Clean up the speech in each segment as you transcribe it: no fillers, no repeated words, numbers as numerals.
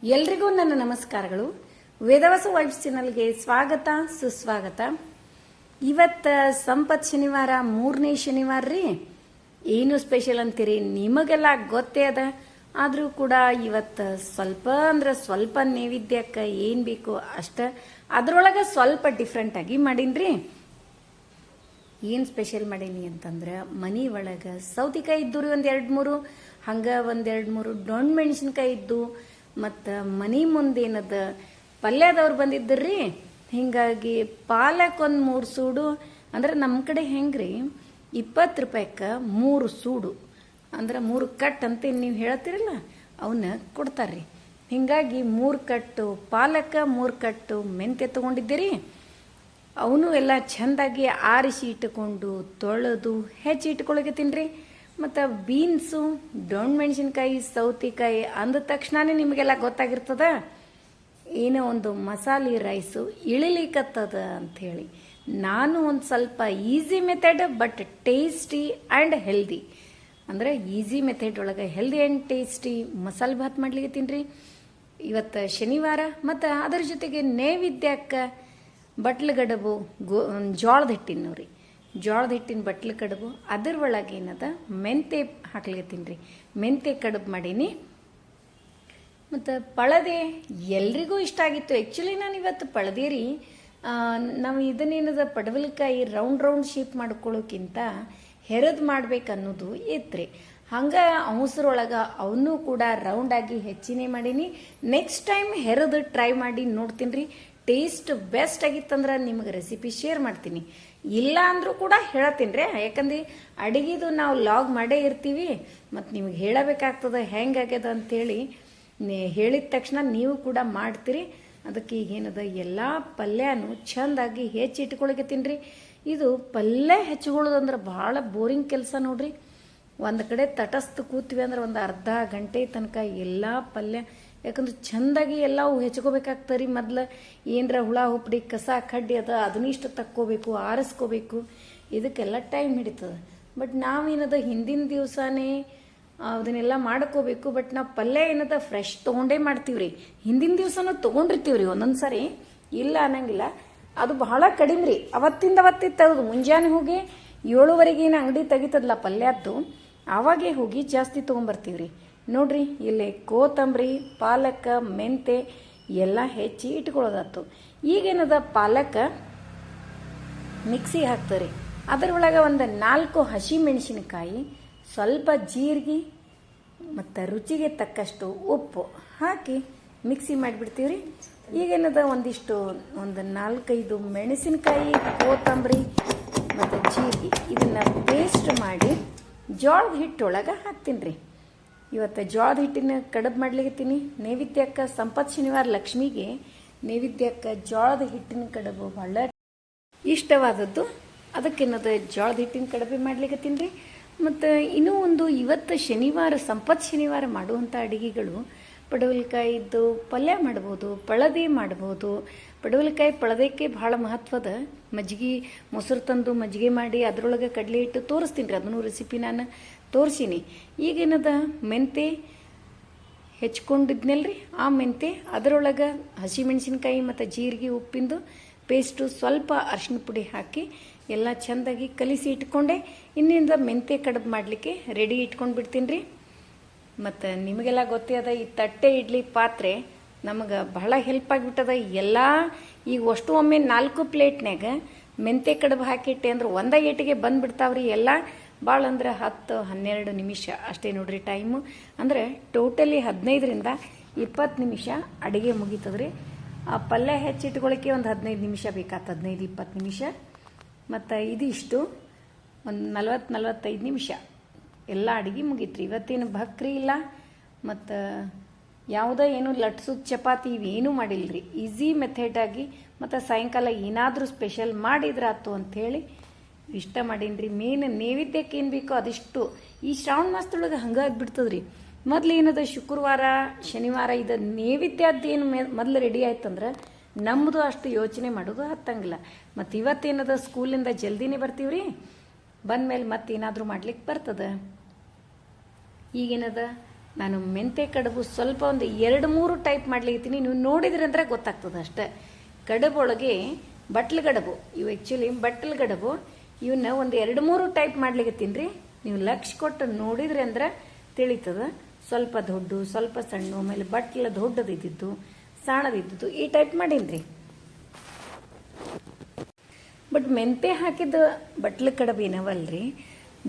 ಎಲ್ರಿಗೂ ನನ್ನ ನಮಸ್ಕಾರಗಳು. ವೇದವಾಸ ವೈಬ್ಸ್ ಚಾನಲ್ಗೆ ಸ್ವಾಗತ ಸುಸ್ವಾಗತ. ಇವತ್ತ ಸಂಪತ್ ಶನಿವಾರ, 3ನೇ ಶನಿವಾರ ರೀ. ಏನು ಸ್ಪೆಷಲ್ ಅಂತೀರಿ? ನಿಮಗೆಲ್ಲ ಗೊತ್ತೇ ಅದ. ಆದರೂ ಕೂಡ ಇವತ್ತು ಸ್ವಲ್ಪ ನೈವೇದ್ಯಕ್ಕೆ ಏನು ಬೇಕೋ ಅಷ್ಟ, ಅದ್ರೊಳಗೆ ಸ್ವಲ್ಪ ಡಿಫ್ರೆಂಟ್ ಆಗಿ ಮಾಡೀನ್ರಿ. ಏನು ಸ್ಪೆಷಲ್ ಮಾಡೀನಿ ಅಂತಂದ್ರೆ, ಮನಿ ಒಳಗೆ ಸೌತಿಕಾಯಿ ಇದ್ದು ರೀ, ಒಂದು 2-3, ಹಂಗೆ ಒಂದು 2-3 ಡೊಣ್ ಮೆಣಸಿನ್ಕಾಯಿ ಇದ್ದು, ಮತ್ತು ಮನಿ ಮುಂದೇನದ ಪಲ್ಯದವ್ರು ಬಂದಿದ್ದರ್ರಿ. ಹಿಂಗಾಗಿ ಪಾಲಕ್ ಒಂದು 3 ಸೂಡು, ಅಂದ್ರೆ ನಮ್ಮ ಕಡೆ ಹೆಂಗ್ರಿ 20 ರೂಪಾಯಿಗೆ 3 ಸೂಡು, ಅಂದ್ರೆ 3 ಕಟ್ ಅಂತ ನೀವು ಹೇಳ್ತಿರಲ್ಲ, ಅವನ್ನ ಕೊಡ್ತಾರ್ರಿ. ಹಿಂಗಾಗಿ 3 ಕಟ್ಟು ಪಾಲಕ, 3 ಕಟ್ಟು ಮೆಂತ್ಯ ತೊಗೊಂಡಿದ್ದೀರಿ. ಅವನು ಎಲ್ಲ ಚೆಂದಾಗಿ ಆರಿಸಿ ಇಟ್ಟುಕೊಂಡು ತೊಳೆದು ಹೆಚ್ಚಿ ಇಟ್ಕೊಳಕತ್ತೀನಿ ರೀ. ಮತ್ತು ಬೀನ್ಸು, ಡೊಣ್ ಮೆಣಸಿನ್ಕಾಯಿ, ಸೌತಿಕಾಯಿ ಅಂದ ತಕ್ಷಣನೇ ನಿಮಗೆಲ್ಲ ಗೊತ್ತಾಗಿರ್ತದ ಏನೋ ಒಂದು ಮಸಾಲೆ ರೈಸು ಇಳಿಲಿಕತ್ತದ ಅಂಥೇಳಿ. ನಾನು ಒಂದು ಸ್ವಲ್ಪ easy method but tasty and healthy, ಅಂದರೆ ಈಸಿ ಮೆಥಡ್ ಒಳಗೆ ಹೆಲ್ದಿ ಆ್ಯಂಡ್ ಟೇಸ್ಟಿ ಮಸಾಲೆ ಭಾತ್ ಮಾಡ್ಲಿಕತ್ತೀನಿ ರೀ. ಇವತ್ತು ಶನಿವಾರ, ಮತ್ತು ಅದರ ಜೊತೆಗೆ ನೈವೇದ್ಯಕ್ಕೆ ಬಟ್ಲು ಗಡಬು ಜೋಳದ ಹಿಟ್ಟಿನ ರೀ, ಜೋಳದ ಹಿಟ್ಟಿನ ಬಟ್ಲು ಕಡುಬು. ಅದ್ರ ಒಳಗೆ ಏನದ ಮೆಂತೆ ಹಾಕ್ಲಿಕತ್ತೀನಿ ರೀ. ಮೆಂತೆ ಕಡುಬು ಮಾಡೀನಿ. ಮತ್ತು ಪಳದೆ ಎಲ್ರಿಗೂ ಇಷ್ಟ ಆಗಿತ್ತು. ಆ್ಯಕ್ಚುಲಿ ನಾನು ಇವತ್ತು ಪಳದೆ ರೀ, ನಾವು ಇದನ್ನೇನದ ಪಡವಲಕಾಯಿ ರೌಂಡ್ ಶೇಪ್ ಮಾಡ್ಕೊಳ್ಳೋಕ್ಕಿಂತ ಹೆರದು ಮಾಡ್ಬೇಕನ್ನೋದು ಇತ್ರಿ. ಹಂಗೆ ಅವಸರೊಳಗೆ ಅವನ್ನೂ ಕೂಡ ರೌಂಡಾಗಿ ಹೆಚ್ಚಿನೇ ಮಾಡೀನಿ. ನೆಕ್ಸ್ಟ್ ಟೈಮ್ ಹೆರದು ಟ್ರೈ ಮಾಡಿ ನೋಡ್ತೀನಿ ರೀ. ಟೇಸ್ಟ್ ಬೆಸ್ಟ್ ಆಗಿತ್ತಂದ್ರೆ ನಿಮಗೆ ರೆಸಿಪಿ ಶೇರ್ ಮಾಡ್ತೀನಿ, ಇಲ್ಲ ಅಂದರೂ ಕೂಡ ಹೇಳ್ತೀನಿ ರೀ. ಯಾಕಂದ್ರೆ ಅಡುಗೆದು ನಾವು ಲಾಗ್ ಮಾಡೇ ಇರ್ತೀವಿ, ಮತ್ತು ನಿಮಗೆ ಹೇಳಬೇಕಾಗ್ತದೆ ಹೆಂಗಾಗ್ಯದ ಅಂಥೇಳಿ. ಹೇಳಿದ ತಕ್ಷಣ ನೀವು ಕೂಡ ಮಾಡ್ತೀರಿ. ಅದಕ್ಕೆ ಈಗೇನದ ಎಲ್ಲ ಪಲ್ಯನೂ ಚೆಂದಾಗಿ ಹೆಚ್ಚಿಟ್ಕೊಳಕತ್ತೀನಿ ರೀ. ಇದು ಪಲ್ಯ ಹೆಚ್ಚಿಕೊಳ್ಳೋದಂದ್ರೆ ಭಾಳ ಬೋರಿಂಗ್ ಕೆಲಸ ನೋಡ್ರಿ. ಒಂದು ಕಡೆ ತಟಸ್ಥ ಕೂತ್ವಿ ಅಂದ್ರೆ ಒಂದು ಅರ್ಧ ಗಂಟೆ ತನಕ ಎಲ್ಲ ಪಲ್ಯ, ಯಾಕಂದ್ರೆ ಚೆಂದಾಗಿ ಎಲ್ಲವೂ ಹೆಚ್ಕೋಬೇಕಾಗ್ತದೆ ರೀ. ಮೊದ್ಲು ಏನರ ಹುಳ ಹುಪ್ಪಡಿ ಕಸ ಕಡ್ಡಿ ಅದ ಅದನ್ನಿಷ್ಟು ತಕ್ಕೋಬೇಕು, ಆರಿಸ್ಕೋಬೇಕು, ಇದಕ್ಕೆಲ್ಲ ಟೈಮ್ ಹಿಡಿತದೆ. ಬಟ್ ನಾವೇನದ ಹಿಂದಿನ ದಿವಸನೇ ಅದನ್ನೆಲ್ಲ ಮಾಡ್ಕೋಬೇಕು. ಬಟ್ ನಾವು ಪಲ್ಯ ಏನದ ಫ್ರೆಶ್ ತೊಗೊಂಡೇ ಮಾಡ್ತೀವಿ ರೀ. ಹಿಂದಿನ ದಿವಸನೂ ತೊಗೊಂಡಿರ್ತೀವಿ ರೀ ಒಂದೊಂದು ಸಾರಿ, ಇಲ್ಲ ಅನ್ನಂಗಿಲ್ಲ. ಅದು ಬಹಳ ಕಡಿಮೆ ರೀ. ಅವತ್ತಿಂದ ತೆಗೆದು ಮುಂಜಾನೆ ಹೋಗಿ 7:30 ಏನು ಅಂಗಡಿ ತೆಗಿತದಲ್ಲ ಪಲ್ಯದ್ದು, ಆವಾಗೇ ಹೋಗಿ ಜಾಸ್ತಿ ತೊಗೊಂಬರ್ತೀವಿ ರೀ. ನೋಡ್ರಿ, ಇಲ್ಲಿ ಕೋತಂಬರಿ, ಪಾಲಕ, ಮೆಂತೆ ಎಲ್ಲ ಹೆಚ್ಚಿ ಇಟ್ಕೊಳ್ಳೋದಾಯ್ತು. ಈಗೇನದ ಪಾಲಕ ಮಿಕ್ಸಿಗೆ ಹಾಕ್ತಾರೆ. ಅದರೊಳಗೆ ಒಂದು 4 ಹಸಿ ಮೆಣಸಿನಕಾಯಿ, ಸ್ವಲ್ಪ ಜೀರಿಗೆ ಮತ್ತು ರುಚಿಗೆ ತಕ್ಕಷ್ಟು ಉಪ್ಪು ಹಾಕಿ ಮಿಕ್ಸಿ ಮಾಡಿಬಿಡ್ತೀವಿ ರೀ. ಈಗೇನದ ಒಂದು 4-5 ಮೆಣಸಿನಕಾಯಿ, ಕೋತಂಬರಿ ಮತ್ತು ಜೀರಿಗೆ ಇದನ್ನು ಪೇಸ್ಟ್ ಮಾಡಿ ಜೋಳದ ಹಿಟ್ಟೊಳಗೆ ಹಾಕ್ತೀನಿ ರೀ. ಇವತ್ತು ಜೋಳದ ಹಿಟ್ಟಿನ ಕಡುಬು ಮಾಡ್ಲಿಕತ್ತೀನಿ. ನೈವೇದ್ಯಕ್ಕೆ ಸಂಪತ್ ಶನಿವಾರ ಲಕ್ಷ್ಮಿಗೆ ನೈವೇದ್ಯಕ್ಕೆ ಜೋಳದ ಹಿಟ್ಟಿನ ಕಡುಬು ಭಾಳ ಇಷ್ಟವಾದದ್ದು. ಅದಕ್ಕೇನದ ಜೋಳದ ಹಿಟ್ಟಿನ ಕಡುಬು ಮಾಡ್ಲಿಕತ್ತೀನಿ ರೀ. ಮತ್ತು ಇನ್ನೂ ಒಂದು, ಇವತ್ತು ಶನಿವಾರ ಸಂಪತ್ ಶನಿವಾರ ಮಾಡುವಂಥ ಅಡುಗೆಗಳು, ಪಡವಲಕಾಯಿದ್ದು ಪಲ್ಯ ಮಾಡ್ಬೋದು, ಪಳದೆ ಮಾಡ್ಬೋದು. ಪಡವಲಕಾಯಿ ಪಳದಕ್ಕೆ ಭಾಳ ಮಹತ್ವದ. ಮಜ್ಜಿಗೆ ಮೊಸರು ತಂದು ಮಜ್ಜಿಗೆ ಮಾಡಿ ಅದರೊಳಗೆ ಕಡಲೆ ಹಿಟ್ಟು ತೋರಿಸ್ತೀನಿ ರೀ, ಅದನ್ನು ರೆಸಿಪಿ ನಾನು ತೋರಿಸೀನಿ. ಈಗೇನದ ಮೆಂತೆ ಹೆಚ್ಕೊಂಡಿದ್ನಲ್ರಿ, ಆ ಮೆಂತೆ ಅದರೊಳಗೆ ಹಸಿಮೆಣಸಿನ್ಕಾಯಿ ಮತ್ತು ಜೀರಿಗೆ ಉಪ್ಪಿಂದು ಪೇಸ್ಟು, ಸ್ವಲ್ಪ ಅರಿಶಿನ ಪುಡಿ ಹಾಕಿ ಎಲ್ಲ ಚೆಂದಾಗಿ ಕಲಿಸಿ ಇಟ್ಕೊಂಡೆ. ಇನ್ನಿಂದ ಮೆಂತೆ ಕಡುಬು ಮಾಡಲಿಕ್ಕೆ ರೆಡಿ ಇಟ್ಕೊಂಡು ಬಿಡ್ತೀನಿ ರೀ. ಮತ್ತು ನಿಮಗೆಲ್ಲ ಗೊತ್ತೇ ಅದ, ಈ ತಟ್ಟೆ ಇಡ್ಲಿ ಪಾತ್ರೆ ನಮಗೆ ಬಹಳ ಹೆಲ್ಪ್ ಆಗಿಬಿಟ್ಟದ. ಎಲ್ಲ ಈಗ ಅಷ್ಟು ಒಮ್ಮೆ 4 ಪ್ಲೇಟ್ನಾಗ ಮೆಂತೆ ಕಡುಬು ಹಾಕಿಟ್ಟೆ ಅಂದ್ರೆ ಒಂದೇ ಏಟಿಗೆ ಬಂದುಬಿಡ್ತಾವ್ರಿ ಎಲ್ಲ. ಭಾಳ ಅಂದ್ರೆ 10-12 ನಿಮಿಷ ಅಷ್ಟೇ ನೋಡ್ರಿ ಟೈಮು. ಅಂದರೆ ಟೋಟಲಿ 15ರಿಂದ 20 ನಿಮಿಷ ಅಡುಗೆ ಮುಗೀತದ್ರಿ. ಆ ಪಲ್ಯ ಹೆಚ್ಚಿಟ್ಕೊಳ್ಳೋಕ್ಕೆ ಒಂದು 15 ನಿಮಿಷ ಬೇಕಾಗ್ತದೆ, 15-20 ನಿಮಿಷ. ಮತ್ತು ಇದಿಷ್ಟು ಒಂದು 40-45 ನಿಮಿಷ ಎಲ್ಲ ಅಡುಗೆ ಮುಗೀತ್ರಿ. ಇವತ್ತೇನು ಭಕ್ರಿ ಇಲ್ಲ, ಮತ್ತು ಯಾವುದೋ ಏನು ಲಟ್ಸೋದು ಚಪಾತಿ ಇವೇನೂ ಮಾಡಿಲ್ಲರಿ. ಈಸಿ ಮೆಥಡಾಗಿ, ಮತ್ತು ಸಾಯಂಕಾಲ ಏನಾದರೂ ಸ್ಪೆಷಲ್ ಮಾಡಿದ್ರಾತು ಅಂಥೇಳಿ ಇಷ್ಟ ಮಾಡೀನಿ ರೀ. ಮೇನ್ ನೈವೇದ್ಯಕ್ಕೆ ಏನು ಬೇಕೋ ಅದಿಷ್ಟು. ಈ ಶ್ರಾವಣ ಮಾಸದೊಳಗೆ ಹಂಗೆ ಆಗಿಬಿಡ್ತದ್ರಿ. ಮೊದಲು ಏನದ ಶುಕ್ರವಾರ ಶನಿವಾರ ಇದು ನೈವೇದ್ಯದ್ದೇನು ಮೊದಲು ರೆಡಿ ಆಯ್ತಂದ್ರೆ ನಮ್ಮದು ಅಷ್ಟು ಯೋಚನೆ ಮಾಡೋದು ಹತ್ತಂಗಿಲ್ಲ. ಮತ್ತು ಇವತ್ತೇನದ ಸ್ಕೂಲಿಂದ ಜಲ್ದಿನೇ ಬರ್ತೀವಿ ರೀ, ಬಂದಮೇಲೆ ಮತ್ತೇನಾದರೂ ಮಾಡ್ಲಿಕ್ಕೆ ಬರ್ತದೆ. ಈಗೇನದ ನಾನು ಮೆಂತೆ ಕಡುಬು ಸ್ವಲ್ಪ ಒಂದು 2-3 ಟೈಪ್ ಮಾಡ್ಲಿಕ್ಕಿದ್ದೀನಿ. ನೀವು ನೋಡಿದ್ರಿ ಅಂದ್ರೆ ಗೊತ್ತಾಗ್ತದೆ ಅಷ್ಟೇ. ಕಡುಬೊಳಗೆ ಬಟ್ಲು ಗಡುಬು, ಇವು ಆ್ಯಕ್ಚುಲಿ ಬಟ್ಲು ಗಡುಬು, ಇವನ್ನ ಒಂದು 2-3 ಟೈಪ್ ಮಾಡ್ಲಿಕ್ಕತ್ತೀನಿ ರೀ. ನೀವು ಲಕ್ಷ ಕೊಟ್ಟು ನೋಡಿದ್ರಿ ಅಂದ್ರೆ ತಿಳಿತದ. ಸ್ವಲ್ಪ ದೊಡ್ಡ, ಸ್ವಲ್ಪ ಸಣ್ಣ, ಆಮೇಲೆ ಬಟ್ಲ ದೊಡ್ಡದಿದ್ದು, ಸಣ್ಣದಿದ್ದು, ಈ ಟೈಪ್ ಮಾಡೀನಿ ರೀ. ಬಟ್ ಮೆಂತೆ ಹಾಕಿದ ಬಟ್ಲು ಕಡುಬು ಏನವಲ್ರಿ,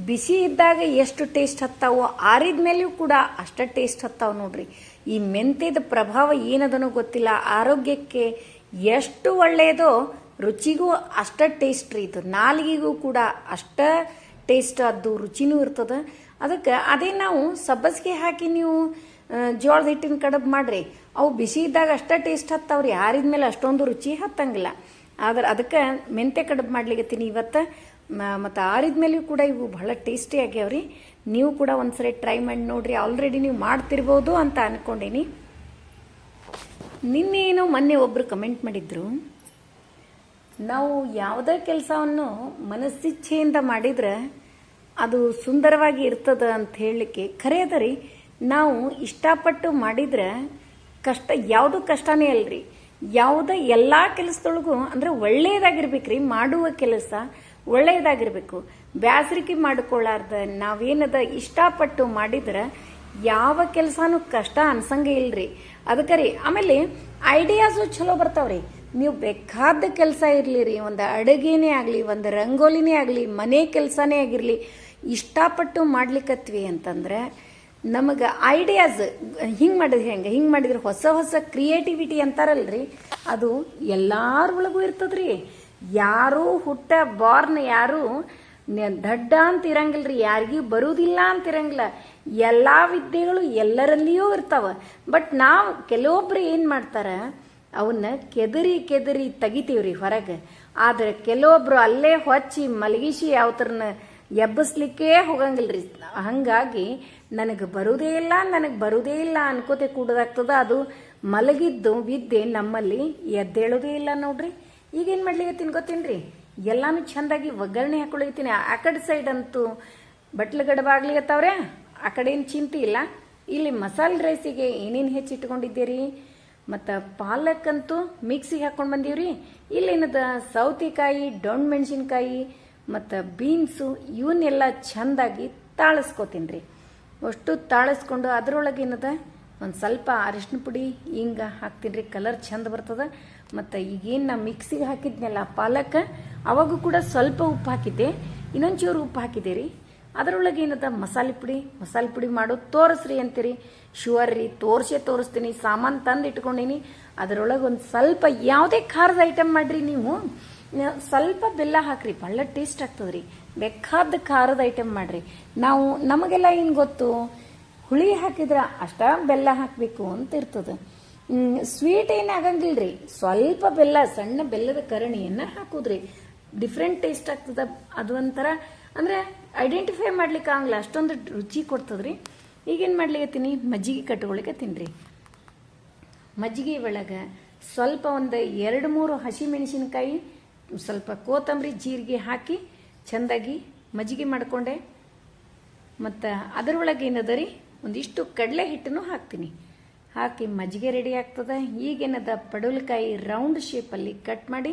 ಬಿಸಿ ಇದ್ದಾಗ ಎಷ್ಟು ಟೇಸ್ಟ್ ಹತ್ತಾವೋ ಆರಿದ ಮೇಲೆಯೂ ಕೂಡ ಅಷ್ಟ ಟೇಸ್ಟ್ ಹತ್ತಾವ ನೋಡ್ರಿ. ಈ ಮೆಂತೆದ ಪ್ರಭಾವ ಏನದನೋ ಗೊತ್ತಿಲ್ಲ, ಆರೋಗ್ಯಕ್ಕೆ ಎಷ್ಟು ಒಳ್ಳೆಯದೋ ರುಚಿಗೂ ಅಷ್ಟ ಟೇಸ್ಟ್ ರೀ. ಇದು ನಾಲಿಗೆಗೂ ಕೂಡ ಅಷ್ಟ ಟೇಸ್ಟ್ ಅದು ರುಚಿನೂ ಇರ್ತದ. ಅದಕ್ಕೆ ಅದೇ ನಾವು ಸಬ್ಬಸಿಗೆ ಹಾಕಿ ನೀವು ಜೋಳದ ಹಿಟ್ಟಿನ ಕಡುಬು ಮಾಡ್ರಿ, ಅವು ಬಿಸಿ ಇದ್ದಾಗ ಅಷ್ಟ ಟೇಸ್ಟ್ ಹತ್ತಾವ್ರಿ, ಆರಿದ ಮೇಲೆ ಅಷ್ಟೊಂದು ರುಚಿ ಹತ್ತಂಗಿಲ್ಲ. ಆದ್ರೆ ಅದಕ್ಕೆ ಮೆಂತೆ ಕಡುಬು ಮಾಡ್ಲಿಕತ್ತೀನಿ ಇವತ್ತು. ಮತ್ತು ಆರಿದ ಮೇಲೆಯೂ ಕೂಡ ಇವು ಬಹಳ ಟೇಸ್ಟಿ ಆಗ್ಯಾವ್ರಿ. ನೀವು ಕೂಡ ಒಂದ್ಸರಿ ಟ್ರೈ ಮಾಡಿ ನೋಡ್ರಿ. ಆಲ್ರೆಡಿ ನೀವು ಮಾಡ್ತಿರ್ಬೋದು ಅಂತ ಅನ್ಕೊಂಡೀನಿ. ನಿನ್ನೇನೋ ಮೊನ್ನೆ ಒಬ್ರು ಕಮೆಂಟ್ ಮಾಡಿದ್ರು, ನಾವು ಯಾವುದೇ ಕೆಲಸವನ್ನು ಮನಸ್ಸಿಚ್ಛೆಯಿಂದ ಮಾಡಿದ್ರೆ ಅದು ಸುಂದರವಾಗಿ ಇರ್ತದ ಅಂತ ಹೇಳಲಿಕ್ಕೆ ಖರೆ ಅದ ರೀ. ನಾವು ಇಷ್ಟಪಟ್ಟು ಮಾಡಿದ್ರೆ ಕಷ್ಟ ಯಾವುದು ಕಷ್ಟನೇ ಅಲ್ರಿ. ಯಾವುದೇ ಎಲ್ಲ ಕೆಲಸದೊಳಗೂ ಅಂದ್ರೆ ಒಳ್ಳೆಯದಾಗಿರ್ಬೇಕ್ರಿ. ಮಾಡುವ ಕೆಲಸ ಒಳ್ಳೆಯದಾಗಿರ್ಬೇಕು. ಬ್ಯಾಸರಿಕೆ ಮಾಡಿಕೊಳ್ಳಾರ್ದ ನಾವೇನದ ಇಷ್ಟಪಟ್ಟು ಮಾಡಿದ್ರೆ ಯಾವ ಕೆಲಸನೂ ಕಷ್ಟ ಅನ್ಸಂಗೆ ಇಲ್ರಿ. ಅದಕ್ಕೆ ರೀ ಆಮೇಲೆ ಐಡಿಯಾಸು ಚಲೋ ಬರ್ತಾವ್ರಿ. ನೀವು ಬೇಕಾದ ಕೆಲಸ ಇರಲಿ ರೀ, ಒಂದು ಅಡುಗೆನೇ ಆಗಲಿ, ಒಂದು ರಂಗೋಲಿನೇ ಆಗಲಿ, ಮನೆ ಕೆಲಸನೇ ಆಗಿರಲಿ, ಇಷ್ಟಪಟ್ಟು ಮಾಡ್ಲಿಕ್ಕತ್ವಿ ಅಂತಂದ್ರೆ ನಮಗೆ ಐಡಿಯಾಸ್ ಹಿಂಗೆ ಮಾಡಿದ್ರೆ ಹಿಂಗೆ ಮಾಡಿದ್ರೆ ಹೊಸ ಹೊಸ ಕ್ರಿಯೇಟಿವಿಟಿ ಅಂತಾರಲ್ರಿ, ಅದು ಎಲ್ಲಾರೊಳಗೂ ಇರ್ತದ್ರಿ. ಯಾರೂ ಬಾರ್ನ್ ಯಾರು ದಡ್ಡ ಅಂತ ಇರಂಗಿಲ್ರಿ, ಯಾರಿಗೂ ಬರುವುದಿಲ್ಲ ಅಂತ ಇರಂಗಿಲ್ಲ. ಎಲ್ಲ ವಿದ್ಯೆಗಳು ಎಲ್ಲರಲ್ಲಿಯೂ ಇರ್ತಾವ. ಬಟ್ ನಾವು ಕೆಲವೊಬ್ರು ಏನು ಮಾಡ್ತಾರ, ಅವನ್ನ ಕೆದರಿ ತೆಗಿತೀವ್ರಿ ಹೊರಗೆ. ಆದ್ರೆ ಕೆಲವೊಬ್ರು ಅಲ್ಲೇ ಹೊಚ್ಚಿ ಮಲಗಿಸಿ ಯಾವತ್ರನ್ನ ಎಬ್ಬಸ್ಲಿಕ್ಕೆ ಹೋಗಂಗಿಲ್ರಿ. ಹಂಗಾಗಿ ನನಗೆ ಬರುವುದೇ ಇಲ್ಲ ಅನ್ಕೋತೆ ಕೂಡದಾಗ್ತದ. ಅದು ಮಲಗಿದ್ದು ವಿದ್ಯೆ ನಮ್ಮಲ್ಲಿ ಎದ್ದೇಳೋದೇ ಇಲ್ಲ ನೋಡ್ರಿ. ಈಗೇನು ಮಾಡ್ಲಿಕತ್ತೀನಿ ಗೊತ್ತೇನ್ರಿ, ಎಲ್ಲಾನು ಚಂದಾಗಿ ಒಗ್ಗರಣೆ ಹಾಕೊಳಿತೀನಿ. ಆ ಕಡೆ ಸೈಡ್ ಅಂತೂ ಬಟ್ಲು ಗಡಬಾಗ್ಲಿಕತ್ತವ್ರೆ, ಆ ಕಡೆ ಏನು ಚಿಂತೆ ಇಲ್ಲ. ಇಲ್ಲಿ ಮಸಾಲೆ ರೈಸಿಗೆ ಏನೇನು ಹೆಚ್ಚಿಟ್ಕೊಂಡಿದ್ದೀರಿ, ಮತ್ತು ಪಾಲಕ್ ಅಂತೂ ಮಿಕ್ಸಿಗೆ ಹಾಕೊಂಡು ಬಂದೀವ್ರಿ. ಇಲ್ಲೇನದ ಸೌತೆಕಾಯಿ, ಡೊಣ್ ಮೆಣಸಿನ್ಕಾಯಿ ಮತ್ತು ಬೀನ್ಸು ಇವನ್ನೆಲ್ಲ ಚಂದಾಗಿ ತಾಳಿಸ್ಕೋತೀನಿ ರೀ. ಅಷ್ಟು ತಾಳಿಸ್ಕೊಂಡು ಅದರೊಳಗೆ ಏನದ ಒಂದು ಸ್ವಲ್ಪ ಅರಿಶಿನ ಪುಡಿ ಹಿಂಗ ಹಾಕ್ತೀನಿ ರೀ, ಕಲರ್ ಚಂದ ಬರ್ತದ. ಮತ್ತು ಈಗೇನು ನಾ ಮಿಕ್ಸಿಗೆ ಹಾಕಿದ್ನಲ್ಲ ಪಾಲಕ್, ಅವಾಗೂ ಕೂಡ ಸ್ವಲ್ಪ ಉಪ್ಪು ಹಾಕಿದ್ದೆ, ಇನ್ನೊಂಚೂರು ಉಪ್ಪು ಹಾಕಿದೆ ರೀ. ಅದರೊಳಗೆ ಏನದ ಮಸಾಲೆ ಪುಡಿ ಮಾಡೋದು ತೋರಿಸ್ರಿ ಅಂತೀರಿ. ಶುವರ್ ರೀ, ತೋರಿಸ್ತೀನಿ. ಸಾಮಾನು ತಂದು ಇಟ್ಕೊಂಡೀನಿ. ಅದರೊಳಗೆ ಒಂದು ಸ್ವಲ್ಪ ಯಾವುದೇ ಖಾರದ ಐಟಮ್ ಮಾಡ್ರಿ, ನೀವು ಸ್ವಲ್ಪ ಬೆಲ್ಲ ಹಾಕ್ರಿ, ಭಾಳ ಟೇಸ್ಟ್ ಆಗ್ತದ್ರಿ. ಬೇಕಾದ ಖಾರದ ಐಟಮ್ ಮಾಡ್ರಿ. ನಮಗೆಲ್ಲ ಏನು ಗೊತ್ತು, ಹುಳಿ ಹಾಕಿದ್ರೆ ಅಷ್ಟ ಬೆಲ್ಲ ಹಾಕಬೇಕು ಅಂತ ಇರ್ತದೆ. ಸ್ವೀಟ್ ಏನು ಆಗಂಗಿಲ್ರಿ, ಸ್ವಲ್ಪ ಬೆಲ್ಲ, ಸಣ್ಣ ಬೆಲ್ಲದ ಕರಣಿಯನ್ನು ಹಾಕೋದ್ರಿ, ಡಿಫ್ರೆಂಟ್ ಟೇಸ್ಟ್ ಆಗ್ತದ. ಅದು ಒಂಥರ ಅಂದ್ರೆ ಐಡೆಂಟಿಫೈ ಮಾಡ್ಲಿಕ್ಕೆ ಆಗಲ್ಲ, ಅಷ್ಟೊಂದು ರುಚಿ ಕೊಡ್ತದ್ರಿ. ಈಗೇನು ಮಾಡ್ಲಿಕತ್ತೀನಿ, ಮಜ್ಜಿಗೆ ಕಟ್ಕೊಳಿಕತ್ತೀನಿ ರೀ. ಮಜ್ಜಿಗೆ ಒಳಗೆ ಸ್ವಲ್ಪ ಒಂದು 2-3 ಹಸಿ ಮೆಣಸಿನ್ಕಾಯಿ, ಸ್ವಲ್ಪ ಕೊತ್ತಂಬರಿ, ಜೀರಿಗೆ ಹಾಕಿ ಚೆಂದಾಗಿ ಮಜ್ಜಿಗೆ ಮಾಡಿಕೊಂಡೆ. ಮತ್ತು ಅದರೊಳಗೆ ಏನದ ರೀ, ಒಂದಿಷ್ಟು ಕಡಲೆ ಹಿಟ್ಟನ್ನು ಹಾಕ್ತೀನಿ. ಹಾಕಿ ಮಜ್ಜಿಗೆ ರೆಡಿ ಆಗ್ತದೆ. ಈಗೇನದ ಪಡವಲಕಾಯಿ ರೌಂಡ್ ಶೇಪಲ್ಲಿ ಕಟ್ ಮಾಡಿ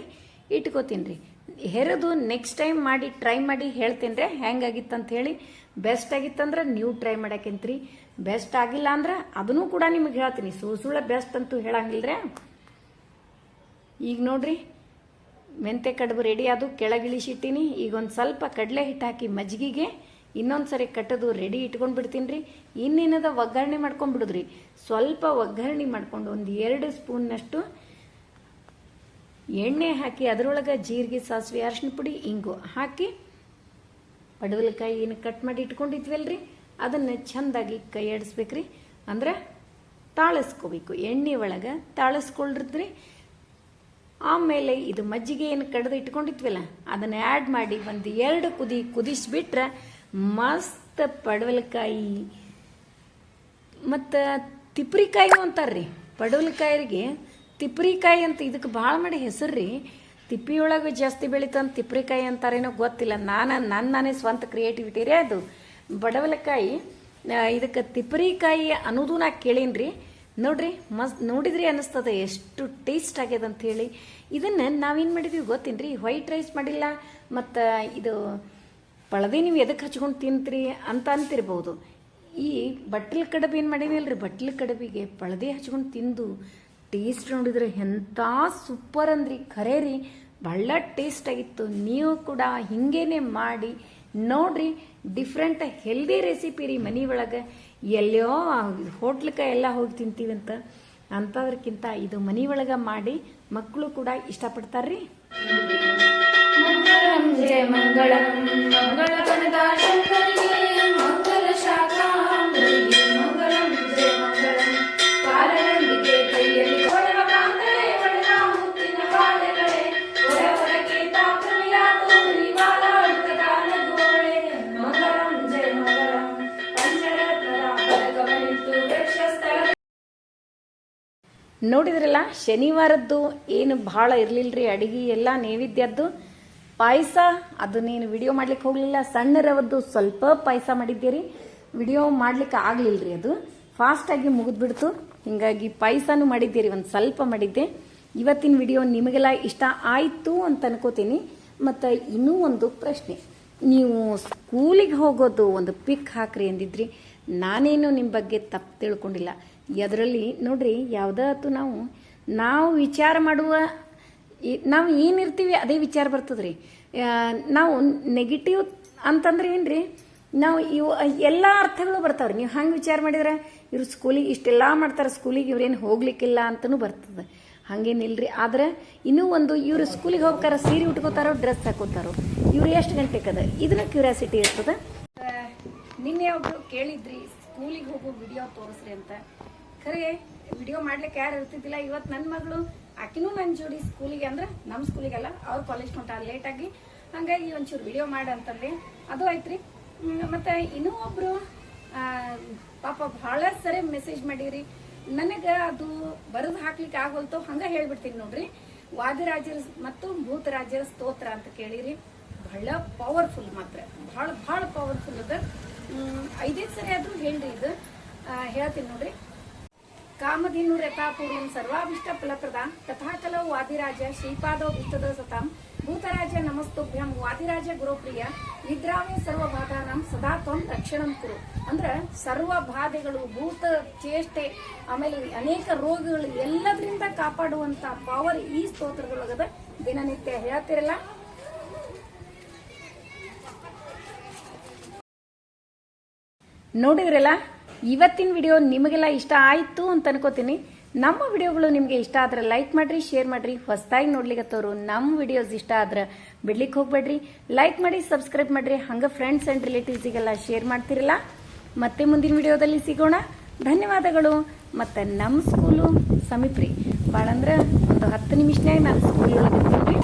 ಇಟ್ಕೋತೀನಿ ರೀ. ಹೆರದು ನೆಕ್ಸ್ಟ್ ಟೈಮ್ ಮಾಡಿ ಟ್ರೈ ಮಾಡಿ ಹೇಳ್ತೀನಿ ರೀ ಹೆಂಗಾಗಿತ್ತಂತ ಹೇಳಿ. ಬೆಸ್ಟ್ ಆಗಿತ್ತಂದ್ರೆ ನೀವು ಟ್ರೈ ಮಾಡಾಕಂತ್ರಿ, ಬೆಸ್ಟ್ ಆಗಿಲ್ಲ ಅಂದ್ರೆ ಅದನ್ನು ಕೂಡ ನಿಮಗೆ ಹೇಳ್ತೀನಿ. ಸುಳ್ಳ ಬೆಸ್ಟ್ ಅಂತೂ ಹೇಳಂಗಿಲ್ರಿ. ಈಗ ನೋಡ್ರಿ ಮೆಂತೆ ಕಡುಬು ರೆಡಿ ಅದು, ಕೆಳಗಿಳಿಸಿಟ್ಟಿನಿ. ಈಗ ಒಂದು ಸ್ವಲ್ಪ ಕಡಲೆ ಹಿಟ್ಟು ಹಾಕಿ ಮಜ್ಜಿಗೆಗೆ ಇನ್ನೊಂದ್ಸರಿ ಕಟ್ಟೋದು ರೆಡಿ ಇಟ್ಕೊಂಡು ಬಿಡ್ತೀನಿ ರೀ. ಇನ್ನೇನದ ಒಗ್ಗರಣೆ ಮಾಡ್ಕೊಂಡ್ಬಿಡುದ್ರಿ. ಸ್ವಲ್ಪ ಒಗ್ಗರಣೆ ಮಾಡ್ಕೊಂಡು ಒಂದು 2 ಸ್ಪೂನ್ನಷ್ಟು ಎಣ್ಣೆ ಹಾಕಿ ಅದರೊಳಗೆ ಜೀರಿಗೆ, ಸಾಸಿವೆ, ಅರಿಶಿನ ಪುಡಿ, ಇಂಗು ಹಾಕಿ ಪಡವಲಕಾಯಿ ಏನು ಕಟ್ ಮಾಡಿ ಇಟ್ಕೊಂಡಿದ್ವಲ್ರಿ ಅದನ್ನು ಚೆಂದಾಗಿ ಕೈ ಆಡಿಸ್ಬೇಕ್ರಿ. ಅಂದ್ರೆ ತಾಳಿಸ್ಕೋಬೇಕು, ಎಣ್ಣೆ ಒಳಗೆ ತಾಳಿಸ್ಕೊಳ್ರಿ. ಆಮೇಲೆ ಇದು ಮಜ್ಜಿಗೆ ಏನು ಕಡ್ದು ಇಟ್ಕೊಂಡಿದ್ವಲ್ಲ ಅದನ್ನು ಆ್ಯಡ್ ಮಾಡಿ ಒಂದು 2 ಕುದಿಸ್ಬಿಟ್ರೆ ಮಸ್ತ್ ಪಡವಲಕಾಯಿ ಮತ್ತು ತಿಪ್ರಿಕಾಯಿ ಅಂತಾರ್ರಿ. ಪಡವಲಕಾಯಿಗೆ ತಿಪ್ರಿಕಾಯಿ ಅಂತ ಇದಕ್ಕೆ ಭಾಳ ಮಾಡಿ ಹೆಸರು ರೀ. ತಿಪ್ಪಿಯೊಳಗೆ ಜಾಸ್ತಿ ಬೆಳಿತಂತ ತಿಪ್ರಿಕಾಯಿ ಅಂತಾರೇನೋ ಗೊತ್ತಿಲ್ಲ. ನಾನೇ ಸ್ವಂತ ಕ್ರಿಯೇಟಿವಿಟಿ ರೀ ಅದು. ಪಡವಲಕಾಯಿ ಇದಕ್ಕೆ ತಿಪ್ಪರಿಕಾಯಿ ಅನ್ನೋದು ನಾ ಕೇಳೀನ್ರಿ. ನೋಡ್ರಿ ನೋಡಿದ್ರಿ ಅನ್ನಿಸ್ತದ ಎಷ್ಟು ಟೇಸ್ಟ್ ಆಗ್ಯದ ಅಂತ ಹೇಳಿ. ಇದನ್ನು ನಾವೇನು ಮಾಡಿದ್ವಿ ಗೊತ್ತೇನ್ರಿ, ವೈಟ್ ರೈಸ್ ಮಾಡಿಲ್ಲ ಮತ್ತು ಇದು ಪಳದೆ ನೀವು ಎದಕ್ಕೆ ಹಚ್ಕೊಂಡು ತಿಂತ್ರಿ ಅಂತ ಅಂತಿರ್ಬೋದು. ಈ ಬಟ್ಲ ಕಡಬು ಏನು ಮಾಡೀನಿಲ್ರಿ, ಬಟ್ಲ ಕಡಬಿಗೆ ಪಳದೆ ಹಚ್ಕೊಂಡು ತಿಂದು ಟೇಸ್ಟ್ ನೋಡಿದ್ರೆ ಎಂಥ ಸೂಪರ್ ಅಂದ್ರಿ, ಖರೇ ರೀ, ಭಾಳ ಟೇಸ್ಟ್ ಆಗಿತ್ತು. ನೀವು ಕೂಡ ಹಿಂಗೇನೆ ಮಾಡಿ ನೋಡ್ರಿ. ಡಿಫ್ರೆಂಟ್ ಹೆಲ್ದಿ ರೆಸಿಪಿ ರೀ, ಮನೆ ಒಳಗೆ ಎಲ್ಲೋ ಹೋಟ್ಲಕ್ಕೆ ಎಲ್ಲ ಹೋಗಿ ತಿಂತೀವಿ ಅಂಥದ್ರಕ್ಕಿಂತ ಇದು ಮನೆ ಒಳಗೆ ಮಾಡಿ ಮಕ್ಕಳು ಕೂಡ ಇಷ್ಟಪಡ್ತಾರ್ರಿ. ಮಂಗಳಂ ಜಯ ಮಂಗಳಂ ಮಂಗಳ ಮಂಗಲ ಶಾಖಾಂಬರಿಗೆ ಮಂಗಳಂ ಜಯ ಮಂಗಳಂ ಕಾಲರಂಬಿಗೆ ಕೈಯಲ್ಲಿ ನೋಡಿದ್ರಲ್ಲ, ಶನಿವಾರದ್ದು ಏನು ಭಾಳ ಇರಲಿಲ್ಲರಿ ಅಡುಗೆ ಎಲ್ಲ ನೈವೇದ್ಯದ್ದು. ಪಾಯಸ ಅದು ನೀನು ವಿಡಿಯೋ ಮಾಡ್ಲಿಕ್ಕೆ ಹೋಗಲಿಲ್ಲ, ಸಣ್ಣ ರವದ್ದು ಸ್ವಲ್ಪ ಪಾಯಸ ಮಾಡಿದ್ದೀರಿ, ವಿಡಿಯೋ ಮಾಡ್ಲಿಕ್ಕೆ ಆಗಲಿಲ್ಲರಿ, ಅದು ಫಾಸ್ಟಾಗಿ ಮುಗಿದ್ಬಿಡ್ತು. ಹೀಗಾಗಿ ಪಾಯಸನೂ ಮಾಡಿದ್ದೀರಿ, ಒಂದು ಸ್ವಲ್ಪ ಮಾಡಿದ್ದೆ. ಇವತ್ತಿನ ವಿಡಿಯೋ ನಿಮಗೆಲ್ಲ ಇಷ್ಟ ಆಯಿತು ಅಂತ ಅನ್ಕೋತೀನಿ. ಮತ್ತು ಇನ್ನೂ ಒಂದು ಪ್ರಶ್ನೆ, ನೀವು ಸ್ಕೂಲಿಗೆ ಹೋಗೋದು ಒಂದು ಪಿಕ್ ಹಾಕ್ರಿ ಅಂದಿದ್ರಿ. ನಾನೇನು ನಿಮ್ಮ ಬಗ್ಗೆ ತಪ್ಪು ತಿಳ್ಕೊಂಡಿಲ್ಲ. ಅದರಲ್ಲಿ ನೋಡ್ರಿ, ಯಾವುದಾತು ನಾವು ವಿಚಾರ ಮಾಡುವ, ನಾವು ಏನಿರ್ತೀವಿ ಅದೇ ವಿಚಾರ ಬರ್ತದ್ರಿ. ನಾವು ನೆಗೆಟಿವ್ ಅಂತಂದ್ರೆ ಏನ್ರಿ, ನಾವು ಇವು ಎಲ್ಲ ಅರ್ಥಗಳು ಬರ್ತಾವ್ರಿ. ನೀವು ಹಂಗೆ ವಿಚಾರ ಮಾಡಿದ್ರೆ ಇವ್ರು ಸ್ಕೂಲಿಗೆ ಇಷ್ಟೆಲ್ಲ ಮಾಡ್ತಾರೆ, ಸ್ಕೂಲಿಗೆ ಇವ್ರೇನು ಹೋಗ್ಲಿಕ್ಕಿಲ್ಲ ಅಂತಲೂ ಬರ್ತದೆ. ಹಾಗೇನಿಲ್ರಿ. ಆದ್ರೆ ಇನ್ನೂ ಒಂದು, ಇವ್ರು ಸ್ಕೂಲಿಗೆ ಹೋಗ್ತಾರ ಸೀರೆ ಉಟ್ಕೋತಾರೋ ಡ್ರೆಸ್ ಹಾಕೋತಾರೋ, ಇವ್ರು ಎಷ್ಟು ಗಂಟೆಗೆ ಅದ, ಇದನ್ನ ಕ್ಯೂರಿಯಾಸಿಟಿ ಇರ್ತದೆ. ನಿನ್ನೆ ಒಬ್ರು ಕೇಳಿದ್ರಿ ಸ್ಕೂಲಿಗೆ ಹೋಗೋ ವಿಡಿಯೋ ತೋರಿಸ್ರಿ ಅಂತ. ಖರೆ ವಿಡಿಯೋ ಮಾಡ್ಲಿಕ್ಕೆ ಯಾರು ಇರ್ತಿದ್ದಿಲ್ಲ. ಇವತ್ತು ನನ್ನ ಮಗಳು ಆಕಿನೂ ನನ್ನ ಜೋಡಿ ಸ್ಕೂಲಿಗೆ, ಅಂದ್ರೆ ನಮ್ಮ ಸ್ಕೂಲಿಗೆಲ್ಲ ಅವ್ರು ಕಾಲೇಜ್ ಕೊಂಟ ಲೇಟಾಗಿ, ಹಂಗಾಗಿ ಒಂಚೂರು ವಿಡಿಯೋ ಮಾಡಿ ಅಂತಂದ್ರೆ ಅದು ಆಯ್ತ್ರಿ. ಮತ್ತು ಇನ್ನೂ ಒಬ್ರು ಪಾಪ ಭಾಳ ಸರಿ ಮೆಸೇಜ್ ಮಾಡಿರಿ, ನನಗೆ ಅದು ಬರೆದು ಹಾಕ್ಲಿಕ್ಕೆ ಆಗೋಲ್ತು, ಹಂಗೆ ಹೇಳ್ಬಿಡ್ತೀನಿ ನೋಡ್ರಿ. ವಾದಿರಾಜರ ಮತ್ತು ಭೂತರಾಜರ ಸ್ತೋತ್ರ ಅಂತ ಕೇಳಿರಿ, ಬಹಳ ಪವರ್ಫುಲ್, ಮಾತ್ರ ಭಾಳ ಭಾಳ ಪವರ್ಫುಲ್ ಅದ. 5 ಸರಿ ಆದ್ರೂ ಹೇಳ್ರಿ, ಇದು ಹೇಳ್ತೀನಿ ನೋಡ್ರಿ. ಕಾಮಧೇನು ರಥಾಪೂರ್ಣಂ ಸರ್ವಾಭಿಷ್ಟ ಫಲಪ್ರದ ತಥಾಕಲೋ ವಾದಿರಾಜ ಶ್ರೀಪಾದೋ ವಿಷ್ಟದ ಸತಾಂ ಭೂತರಾಜ ನಮಸ್ತುಭ್ಯಂ ವಾದಿರಾಜ ಗುರುಪ್ರಿಯ ನಿದ್ರಾಮೇ ಸರ್ವ ಬಾಧಾನಾಂ ಸದಾ ತ್ವಂ ರಕ್ಷಣಂ ಕುರು. ಅಂದ್ರೆ ಸರ್ವ ಬಾಧೆಗಳು, ಭೂತ ಚೇಷ್ಟೆ, ಆಮೇಲೆ ಅನೇಕ ರೋಗಗಳು ಎಲ್ಲದರಿಂದ ಕಾಪಾಡುವಂತ ಪವರ್ ಈ ಸ್ತೋತ್ರದೊಳಗದ. ದಿನನಿತ್ಯ ಹೇಳ್ತಿರಲ್ಲ. ನೋಡಿದ್ರಲ್ಲ, ಇವತ್ತಿನ ವಿಡಿಯೋ ನಿಮಗೆಲ್ಲ ಇಷ್ಟ ಆಯಿತು ಅಂತ ಅನ್ಕೋತೀನಿ. ನಮ್ಮ ವಿಡಿಯೋಗಳು ನಿಮಗೆ ಇಷ್ಟ ಆದ್ರೆ ಲೈಕ್ ಮಾಡ್ರಿ, ಶೇರ್ ಮಾಡ್ರಿ. ಹೊಸದಾಗಿ ನೋಡ್ಲಿಕ್ಕತ್ತವ್ರು ನಮ್ಮ ವಿಡಿಯೋಸ್ ಇಷ್ಟ ಆದ್ರೆ ಬಿಡ್ಲಿಕ್ಕೆ ಹೋಗ್ಬೇಡ್ರಿ, ಲೈಕ್ ಮಾಡಿ, ಸಬ್ಸ್ಕ್ರೈಬ್ ಮಾಡ್ರಿ. ಹಂಗೆ ಫ್ರೆಂಡ್ಸ್ ಆ್ಯಂಡ್ ರಿಲೇಟಿವ್ಸಿಗೆಲ್ಲ ಶೇರ್ ಮಾಡ್ತಿರಲ್ಲ. ಮತ್ತೆ ಮುಂದಿನ ವಿಡಿಯೋದಲ್ಲಿ ಸಿಗೋಣ. ಧನ್ಯವಾದಗಳು. ಮತ್ತು ನಮ್ಮ ಸ್ಕೂಲು ಸಮೀಪ್ರಿ ಭಾಳ ಅಂದ್ರೆ ಒಂದು 10 ನಿಮಿಷನಾಗ ನಾನು ಸ್ಕೂಲ್ ಒಳಗೆ ಇರ್ತೀನಿ.